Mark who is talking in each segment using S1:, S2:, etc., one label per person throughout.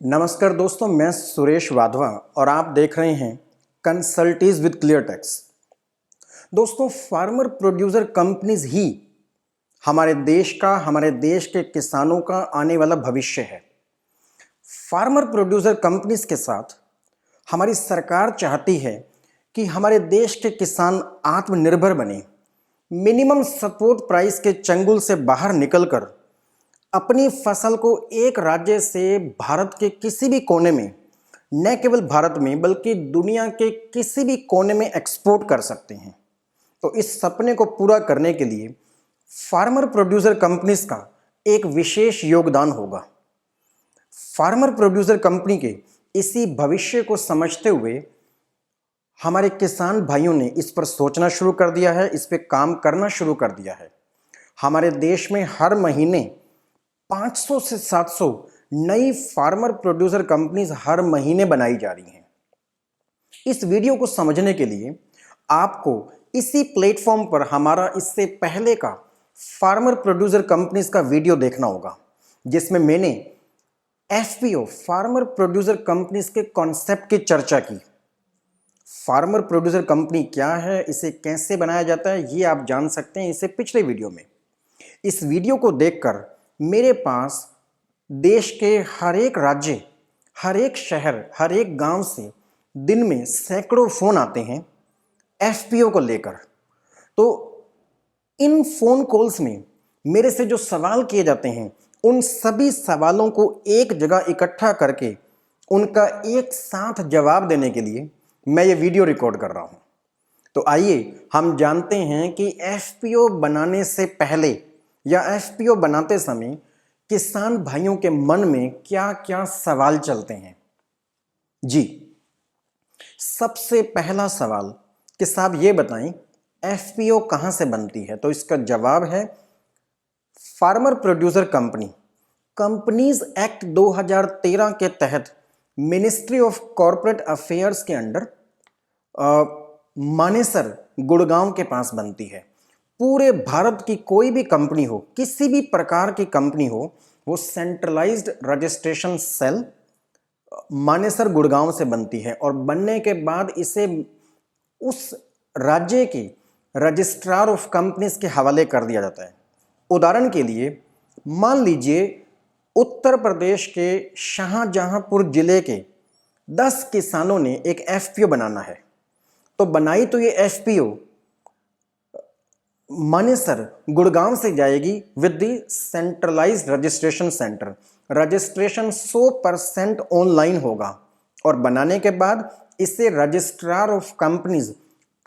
S1: नमस्कार दोस्तों, मैं सुरेश वाधवा और आप देख रहे हैं कंसल्टीज विद क्लियर टेक्स्ट। दोस्तों, फार्मर प्रोड्यूसर कंपनीज ही हमारे देश के किसानों का आने वाला भविष्य है। फार्मर प्रोड्यूसर कंपनीज के साथ हमारी सरकार चाहती है कि हमारे देश के किसान आत्मनिर्भर बने, मिनिमम सपोर्ट प्राइस के चंगुल से बाहर निकलकर अपनी फसल को एक राज्य से भारत के किसी भी कोने में, न केवल भारत में बल्कि दुनिया के किसी भी कोने में एक्सपोर्ट कर सकते हैं। तो इस सपने को पूरा करने के लिए फार्मर प्रोड्यूसर कंपनीज का एक विशेष योगदान होगा। फार्मर प्रोड्यूसर कंपनी के इसी भविष्य को समझते हुए हमारे किसान भाइयों ने इस पर सोचना शुरू कर दिया है, इस पर काम करना शुरू कर दिया है। हमारे देश में हर महीने 500 से 700 नई फार्मर प्रोड्यूसर कंपनीज हर महीने बनाई जा रही हैं। इस वीडियो को समझने के लिए आपको इसी प्लेटफॉर्म पर हमारा इससे पहले का फार्मर प्रोड्यूसर कंपनीज का वीडियो देखना होगा, जिसमें मैंने एफपीओ फार्मर प्रोड्यूसर कंपनीज के कॉन्सेप्ट की चर्चा की। फार्मर प्रोड्यूसर कंपनी क्या है, इसे कैसे बनाया जाता है, ये आप जान सकते हैं इसे पिछले वीडियो में। इस वीडियो को देखकर मेरे पास देश के हर एक राज्य, हर एक शहर, हर एक गांव से दिन में सैकड़ों फोन आते हैं एफपीओ को लेकर। तो इन फोन कॉल्स में मेरे से जो सवाल किए जाते हैं, उन सभी सवालों को एक जगह इकट्ठा करके उनका एक साथ जवाब देने के लिए मैं ये वीडियो रिकॉर्ड कर रहा हूँ। तो आइए हम जानते हैं कि एफपीओ बनाने से पहले या एफपीओ बनाते समय किसान भाइयों के मन में क्या क्या सवाल चलते हैं। जी, सबसे पहला सवाल कि साहब ये बताएं एफपीओ कहां से बनती है। तो इसका जवाब है फार्मर प्रोड्यूसर कंपनीज एक्ट 2013 के तहत मिनिस्ट्री ऑफ कॉर्पोरेट अफेयर्स के अंडर मानेसर, गुड़गांव के पास बनती है। पूरे भारत की कोई भी कंपनी हो, किसी भी प्रकार की कंपनी हो, वो centralised registration cell Manesar, Gurgaon से बनती है और बनने के बाद इसे उस राज्य के रजिस्ट्रार ऑफ कंपनीज के हवाले कर दिया जाता है। उदाहरण के लिए मान लीजिए उत्तर प्रदेश के शाहजहांपुर जिले के 10 किसानों ने एक एफपीओ बनाना है। तो बनाई तो ये एफपीओ मानेसर, गुड़गांव से जाएगी with the centralised registration centre. Registration 100% online होगा और बनाने के बाद इसे रजिस्ट्रार ऑफ कंपनीज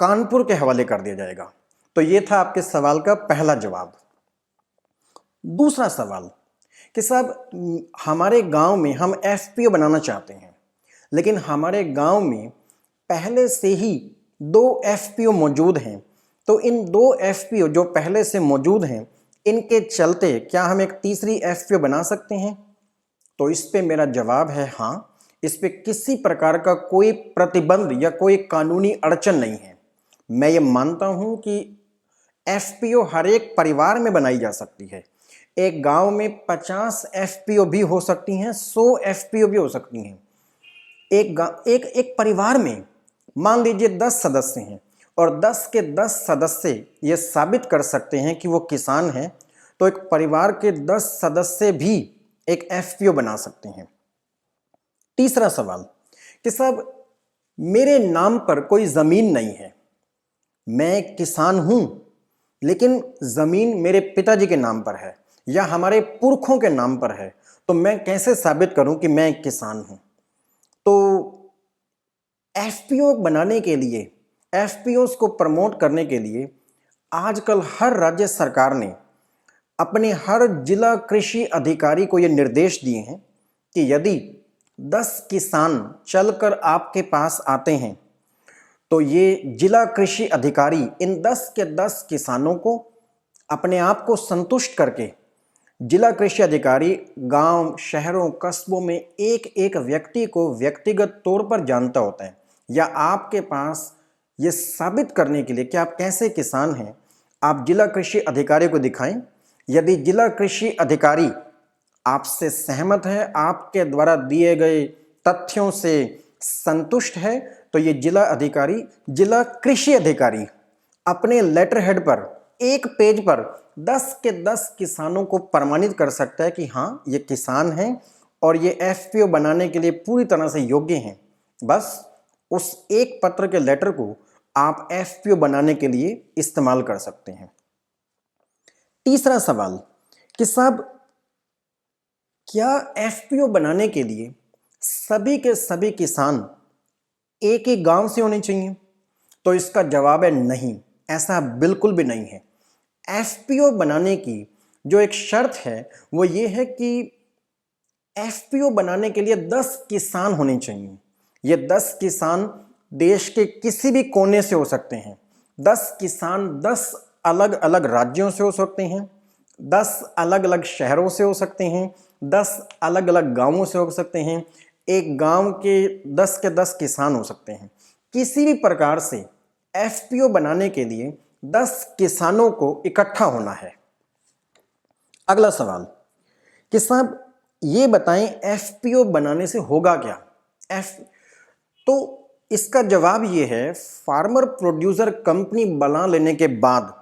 S1: कानपुर के हवाले कर दिया जाएगा। तो ये था आपके सवाल का पहला जवाब। दूसरा सवाल कि साहब हमारे गांव में हम एफपीओ बनाना चाहते हैं, लेकिन हमारे गांव में पहले से ही 2 एफपीओ मौजूद हैं। तो इन 2 एफपीओ जो पहले से मौजूद हैं, इनके चलते क्या हम एक तीसरी एफपीओ बना सकते हैं? तो इस पे मेरा जवाब है हाँ, इस पे किसी प्रकार का कोई प्रतिबंध या कोई कानूनी अड़चन नहीं है। मैं ये मानता हूं कि एफपीओ हर एक परिवार में बनाई जा सकती है। एक गांव में 50 एफपीओ भी हो सकती हैं, 100 एफपीओ भी हो सकती हैं। एक परिवार में मान लीजिए 10 सदस्य हैं और 10 के 10 सदस्य ये साबित कर सकते हैं कि वो किसान हैं, तो एक परिवार के 10 सदस्य भी एक एफपीओ बना सकते हैं। तीसरा सवाल कि साहब मेरे नाम पर कोई जमीन नहीं है, मैं किसान हूं, लेकिन जमीन मेरे पिताजी के नाम पर है या हमारे पुरखों के नाम पर है, तो मैं कैसे साबित करूं कि मैं एक किसान हूं? तो एफपीओ बनाने के लिए, एफपीओस को प्रमोट करने के लिए आजकल हर राज्य सरकार ने अपने हर जिला कृषि अधिकारी को ये निर्देश दिए हैं कि यदि 10 किसान चलकर आपके पास आते हैं, तो ये जिला कृषि अधिकारी इन 10 के 10 किसानों को अपने आप को संतुष्ट करके, जिला कृषि अधिकारी गांव, शहरों, कस्बों में एक एक व्यक्ति को व्यक्तिगत तौर पर जानता होता है, या आपके पास ये साबित करने के लिए कि आप कैसे किसान हैं, आप जिला कृषि अधिकारी को दिखाएं। यदि जिला कृषि अधिकारी आपसे सहमत है, आपके द्वारा दिए गए तथ्यों से संतुष्ट है, तो ये जिला अधिकारी, जिला कृषि अधिकारी अपने लेटर हेड पर एक पेज पर 10 के 10 किसानों को प्रमाणित कर सकता है कि हाँ, ये किसान हैं और ये एफपीओ बनाने के लिए पूरी तरह से योग्य हैं। बस उस एक पत्र के लेटर को आप एफपीओ बनाने के लिए इस्तेमाल कर सकते हैं। तीसरा सवाल कि साहब, क्या एफपीओ बनाने के लिए सभी के सभी किसान एक ही गांव से होने चाहिए? तो इसका जवाब है नहीं, ऐसा बिल्कुल भी नहीं है। एफपीओ बनाने की जो एक शर्त है वो ये है कि एफपीओ बनाने के लिए 10 किसान होने चाहिए। ये 10 किसान देश के किसी भी कोने से हो सकते हैं। 10 किसान 10 अलग अलग राज्यों से हो सकते हैं, 10 अलग अलग शहरों से हो सकते हैं, 10 अलग अलग गांवों से हो सकते हैं, एक गांव के 10 के 10 किसान हो सकते हैं। किसी भी प्रकार से एफपीओ बनाने के लिए 10 किसानों को इकट्ठा होना है। अगला सवाल कि साहब ये बताएं, एफपीओ बनाने से होगा क्या? तो इसका जवाब ये है, फार्मर प्रोड्यूसर कंपनी बना लेने के बाद,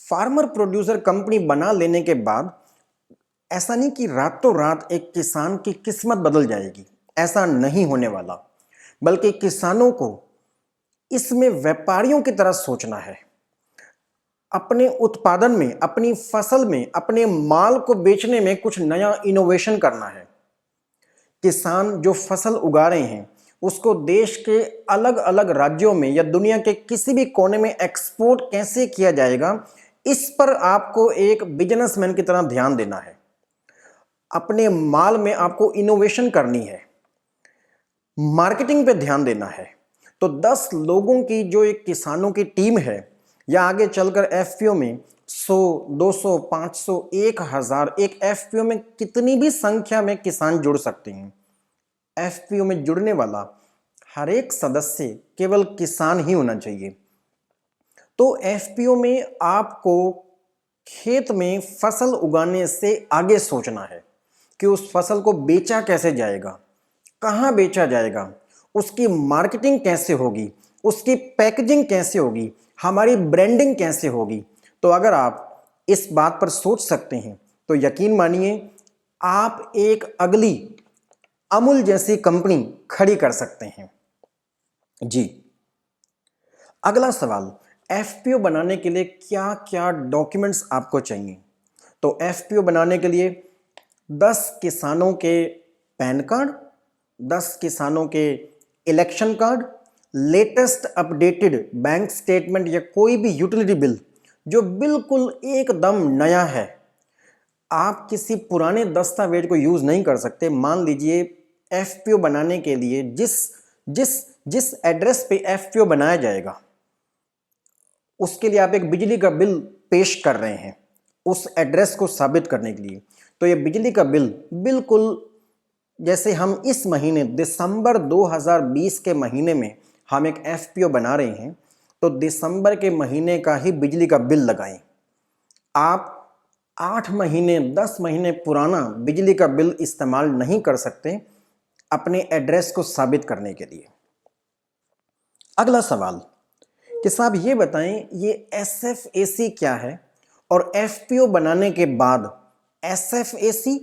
S1: फार्मर प्रोड्यूसर कंपनी बना लेने के बाद ऐसा नहीं कि रातों रात एक किसान की किस्मत बदल जाएगी, ऐसा नहीं होने वाला। बल्कि किसानों को इसमें व्यापारियों की तरह सोचना है। अपने उत्पादन में, अपनी फसल में, अपने माल को बेचने में कुछ नया इनोवेशन करना है। किसान जो फसल उगा रहे हैं उसको देश के अलग अलग राज्यों में या दुनिया के किसी भी कोने में एक्सपोर्ट कैसे किया जाएगा, इस पर आपको एक बिजनेसमैन की तरह ध्यान देना है। अपने माल में आपको इनोवेशन करनी है, मार्केटिंग पे ध्यान देना है। तो 10 लोगों की जो एक किसानों की टीम है, या आगे चलकर एफपीओ में 100, 200, 500, 1000, एक एफपीओ में कितनी भी संख्या में किसान जुड़ सकते हैं। एफपीओ में जुड़ने वाला हर एक सदस्य केवल किसान ही होना चाहिए। तो एफपीओ में आपको खेत में फसल उगाने से आगे सोचना है कि उस फसल को बेचा कैसे जाएगा, कहाँ बेचा जाएगा, उसकी मार्केटिंग कैसे होगी, उसकी पैकेजिंग कैसे होगी, हमारी ब्रांडिंग कैसे होगी। तो अगर आप इस बात पर सोच सकते हैं तो यकीन मानिए आप एक अगली अमूल जैसी कंपनी खड़ी कर सकते हैं। जी, अगला सवाल, एफपीओ बनाने के लिए क्या क्या डॉक्यूमेंट्स आपको चाहिए? तो एफपीओ बनाने के लिए 10 किसानों के पैन कार्ड, 10 किसानों के election card, latest updated bank statement या कोई भी यूटिलिटी बिल जो बिल्कुल एकदम नया है। आप किसी पुराने दस्तावेज को यूज नहीं कर सकते। मान लीजिए एफपीओ बनाने के लिए जिस जिस जिस एड्रेस पे एफपीओ बनाया जाएगा उसके लिए आप एक बिजली का बिल पेश कर रहे हैं उस एड्रेस को साबित करने के लिए। तो ये बिजली का बिल बिल्कुल जैसे हम इस महीने दिसंबर 2020 के महीने में हम एक एफपीओ बना रहे हैं, तो दिसंबर के महीने का ही बिजली का बिल लगाएं। आप 8 महीने 10 महीने पुराना बिजली का बिल इस्तेमाल नहीं कर सकते अपने एड्रेस को साबित करने के लिए। अगला सवाल कि साहब ये बताएं, ये एसएफएसी क्या है और एफपीओ बनाने के बाद एसएफएसी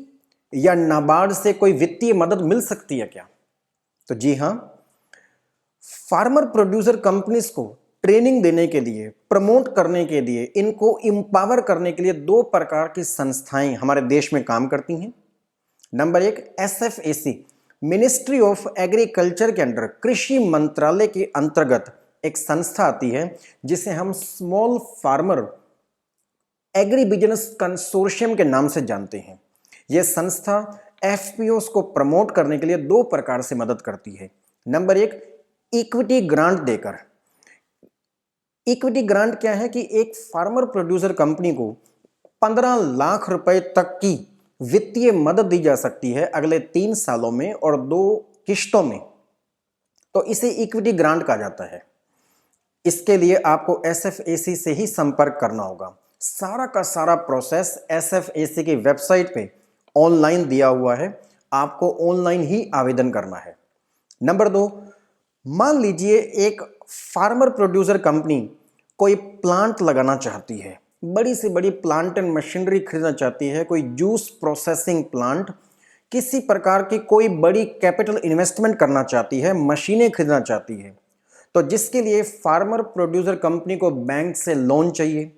S1: या नाबार्ड से कोई वित्तीय मदद मिल सकती है क्या? तो जी हां, फार्मर प्रोड्यूसर कंपनीज को ट्रेनिंग देने के लिए, प्रमोट करने के लिए, इनको एम्पावर करने के लिए 2 प्रकार की संस्थाएं हमारे देश में काम करती हैं। Number 1 SFAC, ministry of agriculture के अंडर, कृषि मंत्रालय के अंतर्गत एक संस्था आती है जिसे हम small farmer agri business consortium के नाम से जानते हैं। यह संस्था एफपीओस को प्रमोट करने के लिए 2 प्रकार से मदद करती है। नंबर 1 इक्विटी ग्रांट देकर। इक्विटी ग्रांट क्या है कि एक फार्मर प्रोड्यूसर कंपनी को 15 लाख रुपए तक की वित्तीय मदद दी जा सकती है अगले 3 सालों में और 2 किश्तों में। तो इसे इक्विटी ग्रांट कहा जाता है। इसके लिए आपको एसएफएसी से ही संपर्क करना होगा। सारा का सारा प्रोसेस एसएफएसी की वेबसाइट पे ऑनलाइन दिया हुआ है, आपको ऑनलाइन ही आवेदन करना है। नंबर 2, मान लीजिए एक फार्मर प्रोड्यूसर कंपनी कोई प्लांट लगाना चाहती है, बड़ी से बड़ी प्लांट एंड मशीनरी खरीदना चाहती है, कोई जूस प्रोसेसिंग प्लांट, किसी प्रकार की कोई बड़ी कैपिटल इन्वेस्टमेंट करना चाहती है, मशीनें खरीदना चाहती है, तो जिसके लिए फार्मर प्रोड्यूसर कंपनी को बैंक से लोन चाहिए।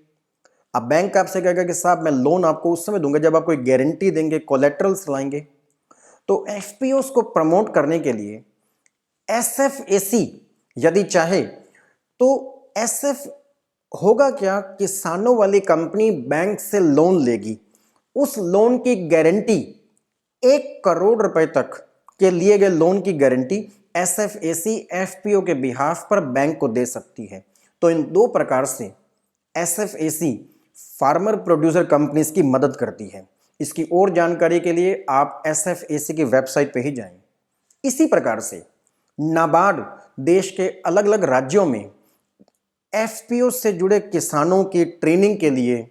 S1: अब बैंक आपसे कहेगा कि साहब मैं लोन आपको उस समय दूंगा जब आप कोई गारंटी देंगे, कोलेटरल्स लाएंगे। तो एफपीओस को प्रमोट करने के लिए एसएफएसी यदि चाहे तो एसएफ होगा क्या, किसानों वाली कंपनी बैंक से लोन लेगी, उस लोन की गारंटी 1 करोड़ रुपए तक के लिए गए लोन की गारंटी एसएफएसी एफपीओ के बिहाफ पर बैंक को दे सकती है। तो इन 2 प्रकार से एसएफएसी फार्मर प्रोड्यूसर कंपनीज की मदद करती है। इसकी और जानकारी के लिए आप एसएफएसी की वेबसाइट पे ही जाएं। इसी प्रकार से नाबार्ड देश के अलग अलग राज्यों में एफपीओ से जुड़े किसानों की ट्रेनिंग के लिए,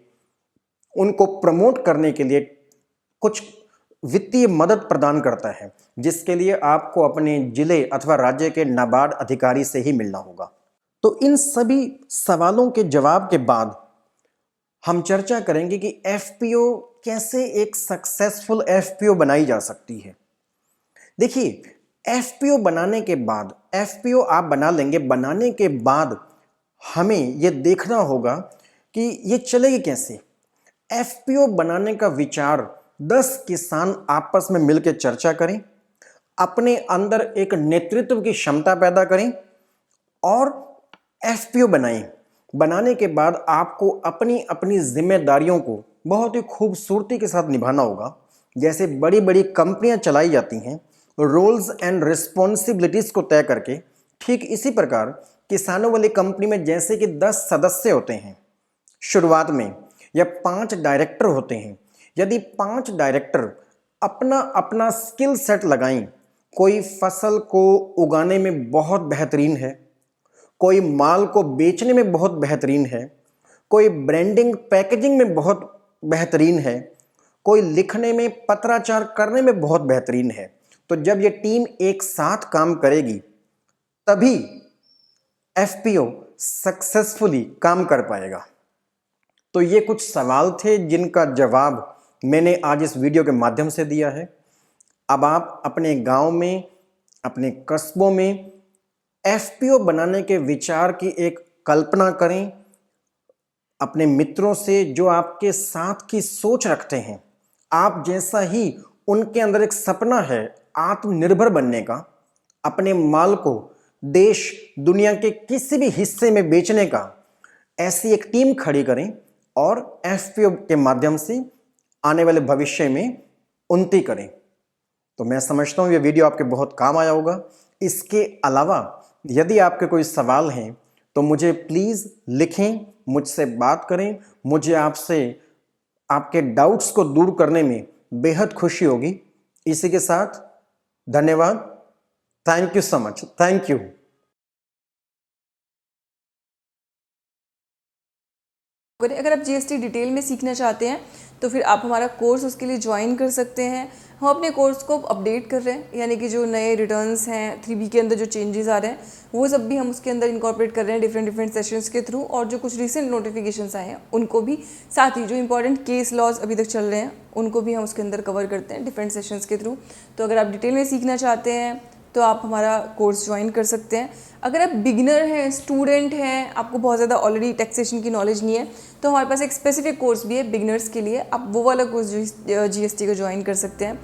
S1: उनको प्रमोट करने के लिए कुछ वित्तीय मदद प्रदान करता है, जिसके लिए आपको अपने जिले अथवा राज्य के नाबार्ड अधिकारी से ही मिलना होगा। तो इन सभी सवालों के जवाब के बाद हम चर्चा करेंगे कि एफपीओ कैसे एक सक्सेसफुल एफपीओ बनाई जा सकती है। देखिए, एफपीओ बनाने के बाद, एफपीओ आप बना लेंगे, बनाने के बाद हमें यह देखना होगा कि ये चलेगी कैसे। एफपीओ बनाने का विचार 10 किसान आपस में मिलकर चर्चा करें, अपने अंदर एक नेतृत्व की क्षमता पैदा करें और एफपीओ बनाएं। बनाने के बाद आपको अपनी अपनी जिम्मेदारियों को बहुत ही खूबसूरती के साथ निभाना होगा। जैसे बड़ी बड़ी कंपनियां चलाई जाती हैं रोल्स एंड रिस्पॉन्सिबिलिटीज को तय करके, ठीक इसी प्रकार किसानों वाली कंपनी में जैसे कि 10 सदस्य होते हैं शुरुआत में, या 5 डायरेक्टर होते हैं। यदि 5 डायरेक्टर अपना अपना स्किल सेट लगाएं, कोई फसल को उगाने में बहुत बेहतरीन है, कोई माल को बेचने में बहुत बेहतरीन है, कोई ब्रांडिंग पैकेजिंग में बहुत बेहतरीन है, कोई लिखने में, पत्राचार करने में बहुत बेहतरीन है, तो जब ये टीम एक साथ काम करेगी तभी एफपीओ सक्सेसफुली काम कर पाएगा। तो ये कुछ सवाल थे जिनका जवाब मैंने आज इस वीडियो के माध्यम से दिया है। अब आप अपने गांव में, अपने कस्बों में एफपीओ बनाने के विचार की एक कल्पना करें। अपने मित्रों से जो आपके साथ की सोच रखते हैं, आप जैसा ही उनके अंदर एक सपना है आत्मनिर्भर बनने का, अपने माल को देश दुनिया के किसी भी हिस्से में बेचने का, ऐसी एक टीम खड़ी करें और एफपीओ के माध्यम से आने वाले भविष्य में उन्नति करें। तो मैं समझता हूँ ये वीडियो आपके बहुत काम आया होगा। इसके अलावा यदि आपके कोई सवाल हैं तो मुझे प्लीज़ लिखें, मुझसे बात करें। मुझे आपसे आपके डाउट्स को दूर करने में बेहद खुशी होगी। इसी के साथ धन्यवाद। Thank you so much. Thank you.
S2: अगर आप जीएसटी डिटेल में सीखना चाहते हैं तो फिर आप हमारा कोर्स उसके लिए ज्वाइन कर सकते हैं। हम अपने कोर्स को अपडेट कर रहे हैं, यानी कि जो नए रिटर्न्स हैं 3B के अंदर जो चेंजेस आ रहे हैं वो सब भी हम उसके अंदर इनकॉर्पोरेट कर रहे हैं डिफरेंट सेशंस के थ्रू, और जो कुछ रिसेंट नोटिफिकेशंस आए हैं उनको भी, साथ ही जो इंपॉर्टेंट केस लॉज अभी तक चल रहे हैं उनको भी हम उसके अंदर कवर करते हैं डिफरेंट सेशंस के थ्रू। तो अगर आप डिटेल में सीखना चाहते हैं तो आप हमारा कोर्स ज्वाइन कर सकते हैं। अगर आप बिगिनर हैं, स्टूडेंट हैं, आपको बहुत ज़्यादा ऑलरेडी टैक्सेशन की नॉलेज नहीं है, तो हमारे पास एक स्पेसिफिक कोर्स भी है बिगिनर्स के लिए। आप वो वाला कोर्स जीएसटी को ज्वाइन कर सकते हैं।